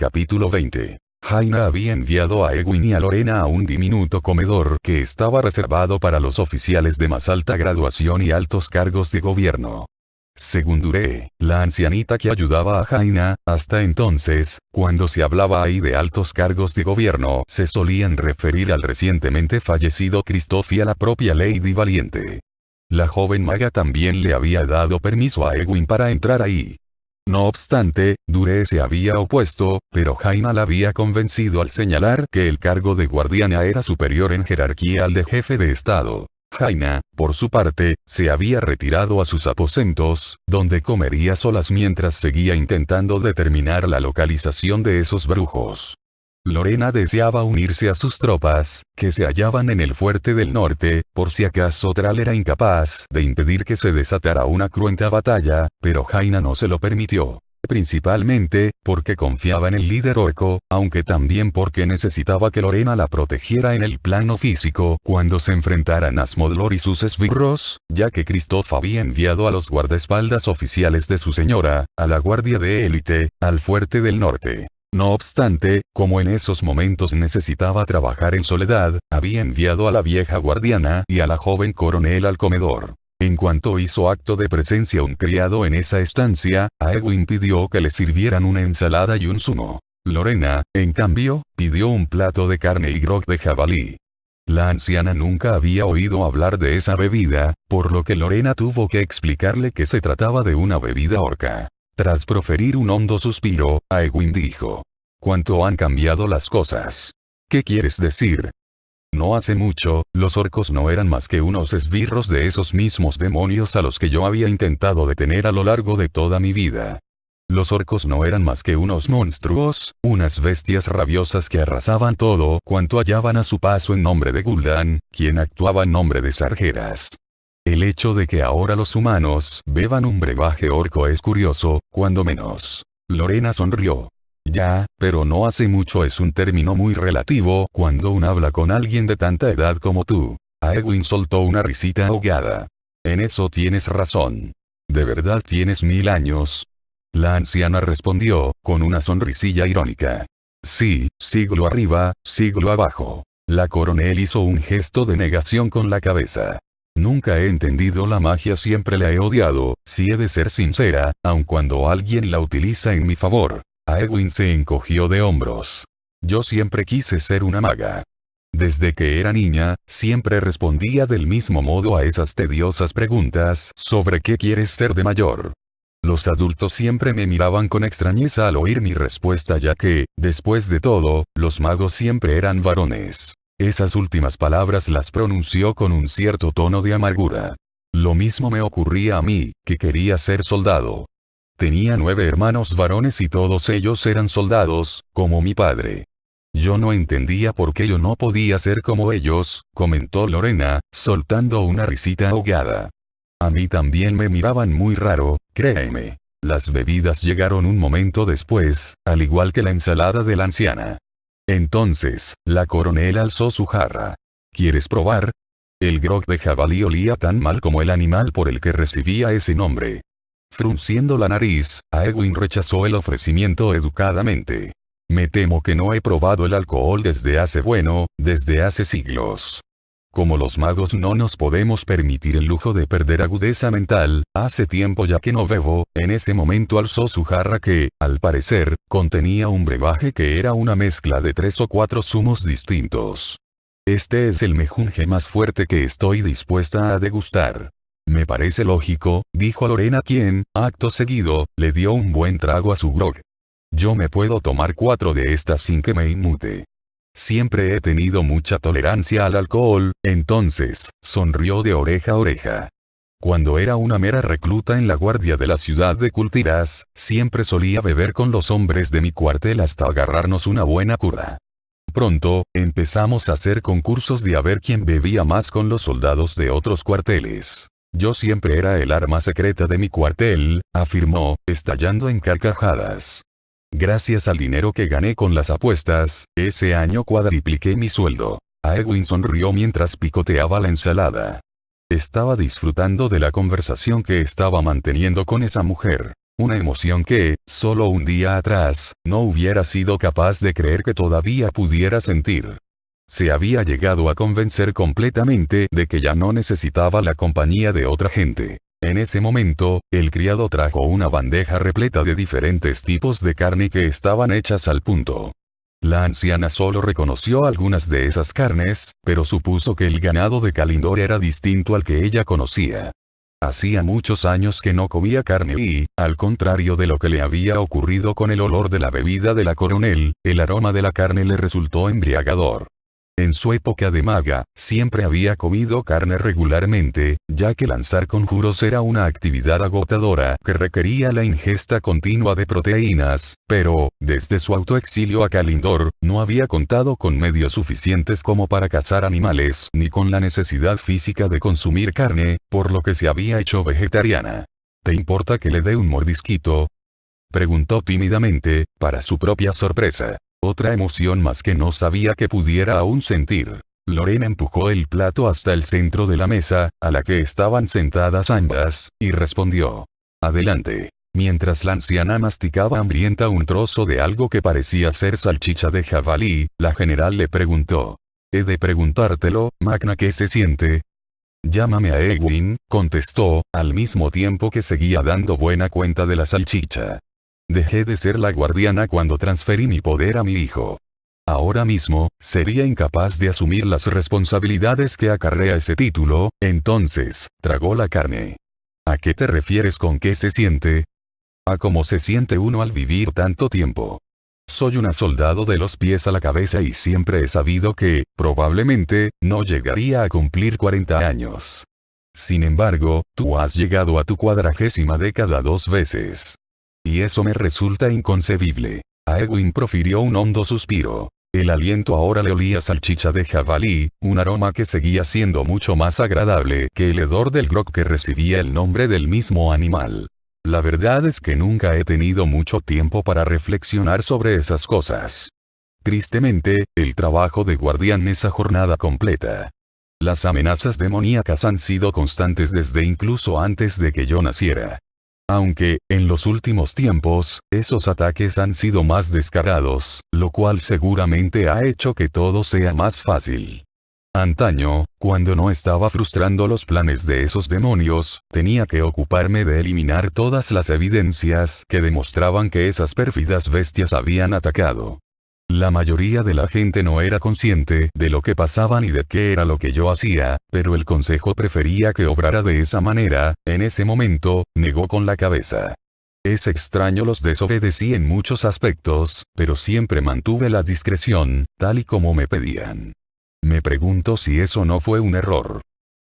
Capítulo 20. Jaina había enviado a Ewin y a Lorena a un diminuto comedor que estaba reservado para los oficiales de más alta graduación y altos cargos de gobierno. Según Dure, la ancianita que ayudaba a Jaina, hasta entonces, cuando se hablaba ahí de altos cargos de gobierno, se solían referir al recientemente fallecido Christoph y a la propia Lady Valiente. La joven maga también le había dado permiso a Ewin para entrar ahí. No obstante, Dure se había opuesto, pero Jaina la había convencido al señalar que el cargo de guardiana era superior en jerarquía al de jefe de estado. Jaina, por su parte, se había retirado a sus aposentos, donde comería solas mientras seguía intentando determinar la localización de esos brujos. Lorena deseaba unirse a sus tropas, que se hallaban en el fuerte del norte, por si acaso Thrall era incapaz de impedir que se desatara una cruenta batalla, pero Jaina no se lo permitió. Principalmente, porque confiaba en el líder orco, aunque también porque necesitaba que Lorena la protegiera en el plano físico cuando se enfrentaran Asmodlor y sus esbirros, ya que Christoph había enviado a los guardaespaldas oficiales de su señora, a la guardia de élite, al fuerte del norte. No obstante, como en esos momentos necesitaba trabajar en soledad, había enviado a la vieja guardiana y a la joven coronel al comedor. En cuanto hizo acto de presencia un criado en esa estancia, a Ewin pidió que le sirvieran una ensalada y un zumo. Lorena, en cambio, pidió un plato de carne y grog de jabalí. La anciana nunca había oído hablar de esa bebida, por lo que Lorena tuvo que explicarle que se trataba de una bebida orca. Tras proferir un hondo suspiro, Ewin dijo: «¿Cuánto han cambiado las cosas? ¿Qué quieres decir?» No hace mucho, los orcos no eran más que unos esbirros de esos mismos demonios a los que yo había intentado detener a lo largo de toda mi vida. Los orcos no eran más que unos monstruos, unas bestias rabiosas que arrasaban todo cuanto hallaban a su paso en nombre de Gul'dan, quien actuaba en nombre de Sargeras. El hecho de que ahora los humanos beban un brebaje orco es curioso, cuando menos. Lorena sonrió. Ya, pero no hace mucho es un término muy relativo cuando uno habla con alguien de tanta edad como tú. Ewin soltó una risita ahogada. En eso tienes razón. ¿De verdad tienes 1000 años? La anciana respondió, con una sonrisilla irónica. Sí, siglo arriba, siglo abajo. La coronel hizo un gesto de negación con la cabeza. Nunca he entendido la magia, siempre la he odiado, si he de ser sincera, aun cuando alguien la utiliza en mi favor. Ewin se encogió de hombros. Yo siempre quise ser una maga. Desde que era niña, siempre respondía del mismo modo a esas tediosas preguntas sobre qué quieres ser de mayor. Los adultos siempre me miraban con extrañeza al oír mi respuesta, ya que, después de todo, los magos siempre eran varones. Esas últimas palabras las pronunció con un cierto tono de amargura. Lo mismo me ocurría a mí, que quería ser soldado. Tenía 9 hermanos varones y todos ellos eran soldados, como mi padre. Yo no entendía por qué yo no podía ser como ellos, comentó Lorena, soltando una risita ahogada. A mí también me miraban muy raro, créeme. Las bebidas llegaron un momento después, al igual que la ensalada de la anciana. Entonces, la coronel alzó su jarra. ¿Quieres probar? El grog de jabalí olía tan mal como el animal por el que recibía ese nombre. Frunciendo la nariz, Ewin rechazó el ofrecimiento educadamente. Me temo que no he probado el alcohol desde hace siglos. Como los magos no nos podemos permitir el lujo de perder agudeza mental, hace tiempo ya que no bebo. En ese momento alzó su jarra que, al parecer, contenía un brebaje que era una mezcla de 3 o 4 zumos distintos. Este es el mejunje más fuerte que estoy dispuesta a degustar. Me parece lógico, dijo Lorena, quien, acto seguido, le dio un buen trago a su grog. Yo me puedo tomar 4 de estas sin que me inmute. Siempre he tenido mucha tolerancia al alcohol. Entonces, sonrió de oreja a oreja. Cuando era una mera recluta en la guardia de la ciudad de Kultiras, siempre solía beber con los hombres de mi cuartel hasta agarrarnos una buena cura. Pronto, empezamos a hacer concursos de a ver quién bebía más con los soldados de otros cuarteles. Yo siempre era el arma secreta de mi cuartel, afirmó, estallando en carcajadas. Gracias al dinero que gané con las apuestas, ese año cuadripliqué mi sueldo. Ewin sonrió mientras picoteaba la ensalada. Estaba disfrutando de la conversación que estaba manteniendo con esa mujer. Una emoción que, solo un día atrás, no hubiera sido capaz de creer que todavía pudiera sentir. Se había llegado a convencer completamente de que ya no necesitaba la compañía de otra gente. En ese momento, el criado trajo una bandeja repleta de diferentes tipos de carne que estaban hechas al punto. La anciana solo reconoció algunas de esas carnes, pero supuso que el ganado de Kalindor era distinto al que ella conocía. Hacía muchos años que no comía carne y, al contrario de lo que le había ocurrido con el olor de la bebida de la coronel, el aroma de la carne le resultó embriagador. En su época de maga, siempre había comido carne regularmente, ya que lanzar conjuros era una actividad agotadora que requería la ingesta continua de proteínas, pero, desde su autoexilio a Kalindor, no había contado con medios suficientes como para cazar animales ni con la necesidad física de consumir carne, por lo que se había hecho vegetariana. ¿Te importa que le dé un mordisquito?, preguntó tímidamente, para su propia sorpresa. Otra emoción más que no sabía que pudiera aún sentir. Lorena empujó el plato hasta el centro de la mesa, a la que estaban sentadas ambas, y respondió. Adelante. Mientras la anciana masticaba hambrienta un trozo de algo que parecía ser salchicha de jabalí, la general le preguntó. He de preguntártelo, Magna, ¿qué se siente? Llámame a Egwin, contestó, al mismo tiempo que seguía dando buena cuenta de la salchicha. Dejé de ser la guardiana cuando transferí mi poder a mi hijo. Ahora mismo, sería incapaz de asumir las responsabilidades que acarrea ese título, entonces, tragó la carne. ¿A qué te refieres con qué se siente? A cómo se siente uno al vivir tanto tiempo. Soy una soldado de los pies a la cabeza y siempre he sabido que, probablemente, no llegaría a cumplir 40 años. Sin embargo, tú has llegado a tu 40ª década 2 veces. Y eso me resulta inconcebible. Aegwin profirió un hondo suspiro. El aliento ahora le olía a salchicha de jabalí, un aroma que seguía siendo mucho más agradable que el hedor del grog que recibía el nombre del mismo animal. La verdad es que nunca he tenido mucho tiempo para reflexionar sobre esas cosas. Tristemente, el trabajo de guardián es a jornada completa. Las amenazas demoníacas han sido constantes desde incluso antes de que yo naciera. Aunque, en los últimos tiempos, esos ataques han sido más descarados, lo cual seguramente ha hecho que todo sea más fácil. Antaño, cuando no estaba frustrando los planes de esos demonios, tenía que ocuparme de eliminar todas las evidencias que demostraban que esas pérfidas bestias habían atacado. La mayoría de la gente no era consciente de lo que pasaba ni de qué era lo que yo hacía, pero el consejo prefería que obrara de esa manera. En ese momento, negó con la cabeza. Es extraño, los desobedecí en muchos aspectos, pero siempre mantuve la discreción, tal y como me pedían. Me pregunto si eso no fue un error.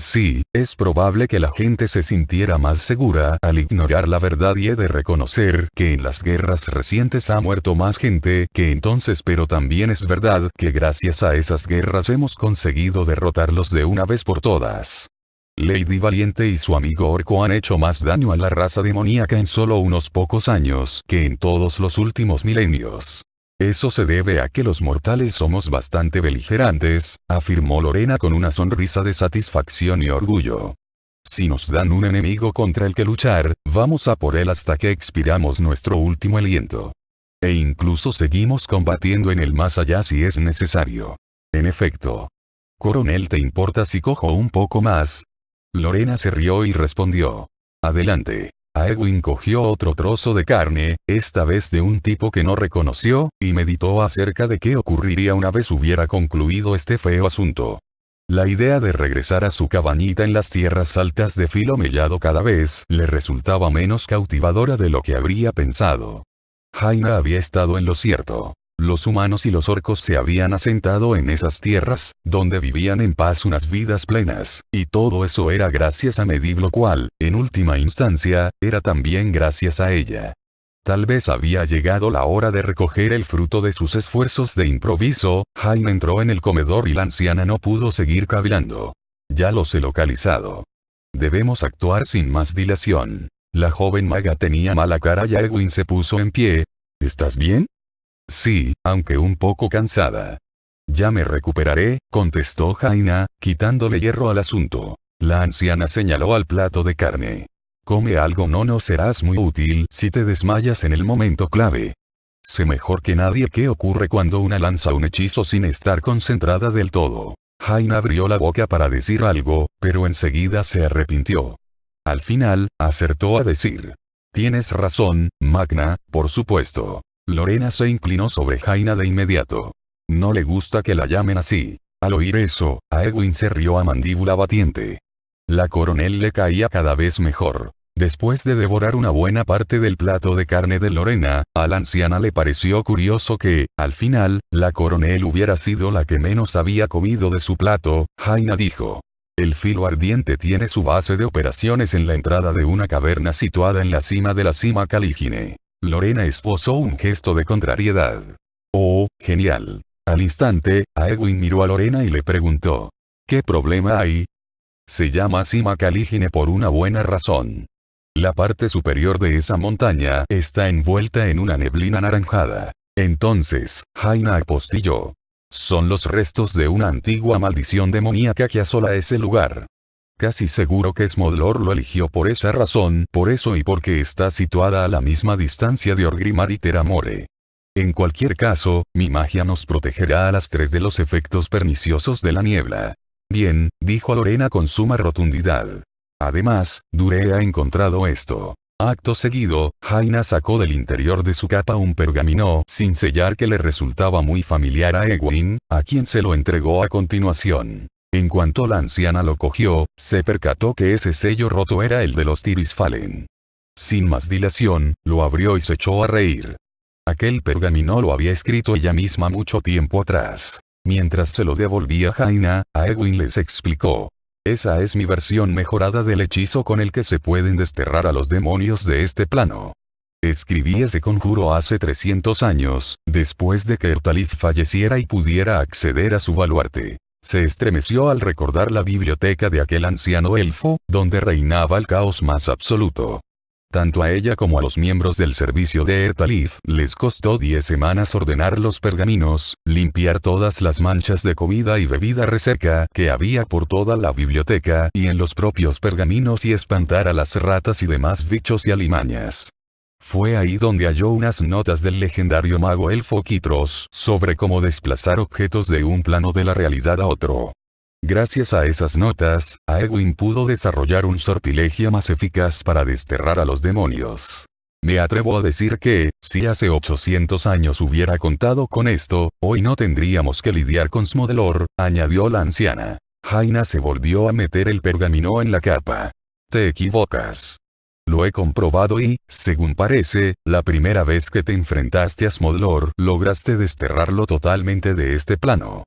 Sí, es probable que la gente se sintiera más segura al ignorar la verdad y he de reconocer que en las guerras recientes ha muerto más gente que entonces, pero también es verdad que gracias a esas guerras hemos conseguido derrotarlos de una vez por todas. Lady Valiente y su amigo Orco han hecho más daño a la raza demoníaca en solo unos pocos años que en todos los últimos milenios. Eso se debe a que los mortales somos bastante beligerantes, afirmó Lorena con una sonrisa de satisfacción y orgullo. Si nos dan un enemigo contra el que luchar, vamos a por él hasta que expiramos nuestro último aliento. E incluso seguimos combatiendo en el más allá si es necesario. En efecto. Coronel, ¿te importa si cojo un poco más? Lorena se rió y respondió. Adelante. Aegwin cogió otro trozo de carne, esta vez de un tipo que no reconoció, y meditó acerca de qué ocurriría una vez hubiera concluido este feo asunto. La idea de regresar a su cabañita en las tierras altas de Filo Mellado cada vez le resultaba menos cautivadora de lo que habría pensado. Jaina había estado en lo cierto. Los humanos y los orcos se habían asentado en esas tierras, donde vivían en paz unas vidas plenas, y todo eso era gracias a Medivh, lo cual, en última instancia, era también gracias a ella. Tal vez había llegado la hora de recoger el fruto de sus esfuerzos de improviso. Jaina entró en el comedor y la anciana no pudo seguir cavilando. Ya los he localizado. Debemos actuar sin más dilación. La joven maga tenía mala cara y Aegwin se puso en pie. ¿Estás bien? Sí, aunque un poco cansada. Ya me recuperaré, contestó Jaina, quitándole hierro al asunto. La anciana señaló al plato de carne. Come algo, no serás muy útil si te desmayas en el momento clave. Sé mejor que nadie qué ocurre cuando una lanza un hechizo sin estar concentrada del todo. Jaina abrió la boca para decir algo, pero enseguida se arrepintió. Al final, acertó a decir: tienes razón, Magna, por supuesto. Lorena se inclinó sobre Jaina de inmediato. No le gusta que la llamen así. Al oír eso, Aegwin se rió a mandíbula batiente. La coronel le caía cada vez mejor. Después de devorar una buena parte del plato de carne de Lorena, a la anciana le pareció curioso que, al final, la coronel hubiera sido la que menos había comido de su plato. Jaina dijo: el filo ardiente tiene su base de operaciones en la entrada de una caverna situada en la cima de la cima Caligine. Lorena esbozó un gesto de contrariedad. Oh, genial. Al instante, Aegwin miró a Lorena y le preguntó: ¿qué problema hay? Se llama cima Caligine por una buena razón. La parte superior de esa montaña está envuelta en una neblina anaranjada. Entonces, Jaina apostilló: son los restos de una antigua maldición demoníaca que asola ese lugar. Casi seguro que Smodlor lo eligió por esa razón, por eso y porque está situada a la misma distancia de Orgrimmar y Teramore. En cualquier caso, mi magia nos protegerá a las tres de los efectos perniciosos de la niebla. Bien, dijo Lorena con suma rotundidad. Además, Dure ha encontrado esto. Acto seguido, Jaina sacó del interior de su capa un pergamino sin sellar que le resultaba muy familiar a Aegwin, a quien se lo entregó a continuación. En cuanto la anciana lo cogió, se percató que ese sello roto era el de los Tirisfalen. Sin más dilación, lo abrió y se echó a reír. Aquel pergamino lo había escrito ella misma mucho tiempo atrás. Mientras se lo devolvía Jaina, Aegwin les explicó: esa es mi versión mejorada del hechizo con el que se pueden desterrar a los demonios de este plano. Escribí ese conjuro hace 300 años, después de que Ertalif falleciera y pudiera acceder a su baluarte. Se estremeció al recordar la biblioteca de aquel anciano elfo, donde reinaba el caos más absoluto. Tanto a ella como a los miembros del servicio de Ertalif les costó 10 semanas ordenar los pergaminos, limpiar todas las manchas de comida y bebida reseca que había por toda la biblioteca y en los propios pergaminos y espantar a las ratas y demás bichos y alimañas. Fue ahí donde halló unas notas del legendario mago elfo Kitros sobre cómo desplazar objetos de un plano de la realidad a otro. Gracias a esas notas, Aegwin pudo desarrollar un sortilegio más eficaz para desterrar a los demonios. Me atrevo a decir que, si hace 800 años hubiera contado con esto, hoy no tendríamos que lidiar con Smodlor, añadió la anciana. Jaina se volvió a meter el pergamino en la capa. Te equivocas. Lo he comprobado y, según parece, la primera vez que te enfrentaste a Smodlor, lograste desterrarlo totalmente de este plano.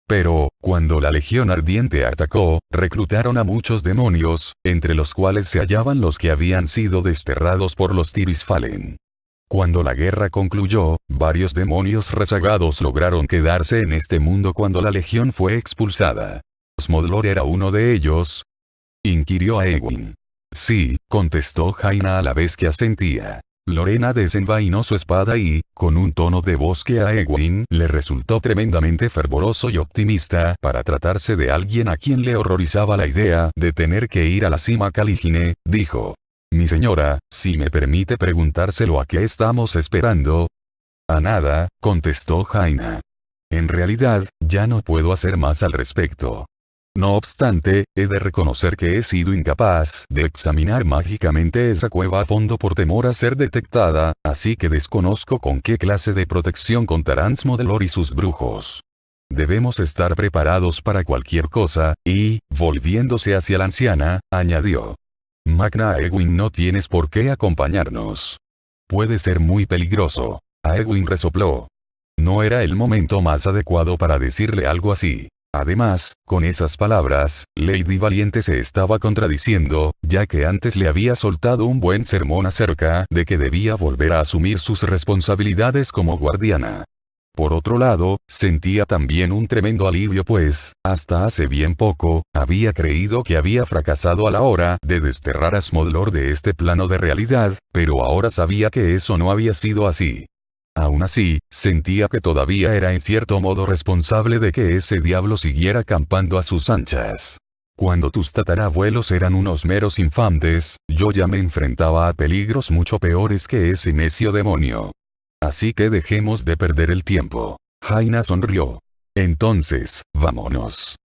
Pero, cuando la Legión Ardiente atacó, reclutaron a muchos demonios, entre los cuales se hallaban los que habían sido desterrados por los Tirisfalen. Cuando la guerra concluyó, varios demonios rezagados lograron quedarse en este mundo cuando la Legión fue expulsada. ¿Smodlor era uno de ellos?, inquirió Aegwin. Sí, contestó Jaina a la vez que asentía. Lorena desenvainó su espada y, con un tono de voz que a Aegwin le resultó tremendamente fervoroso y optimista para tratarse de alguien a quien le horrorizaba la idea de tener que ir a la cima Caligine, dijo: mi señora, si me permite preguntárselo, ¿a qué estamos esperando? A nada, contestó Jaina. En realidad, ya no puedo hacer más al respecto. No obstante, he de reconocer que he sido incapaz de examinar mágicamente esa cueva a fondo por temor a ser detectada, así que desconozco con qué clase de protección contarán Smodlor y sus brujos. Debemos estar preparados para cualquier cosa, y, volviéndose hacia la anciana, añadió: Magna Aegwin, no tienes por qué acompañarnos. Puede ser muy peligroso. Aegwin resopló. No era el momento más adecuado para decirle algo así. Además, con esas palabras, Lady Valiente se estaba contradiciendo, ya que antes le había soltado un buen sermón acerca de que debía volver a asumir sus responsabilidades como guardiana. Por otro lado, sentía también un tremendo alivio pues, hasta hace bien poco, había creído que había fracasado a la hora de desterrar a Smodlor de este plano de realidad, pero ahora sabía que eso no había sido así. Aún así, sentía que todavía era en cierto modo responsable de que ese diablo siguiera campando a sus anchas. Cuando tus tatarabuelos eran unos meros infantes, yo ya me enfrentaba a peligros mucho peores que ese necio demonio. Así que dejemos de perder el tiempo. Jaina sonrió. Entonces, vámonos.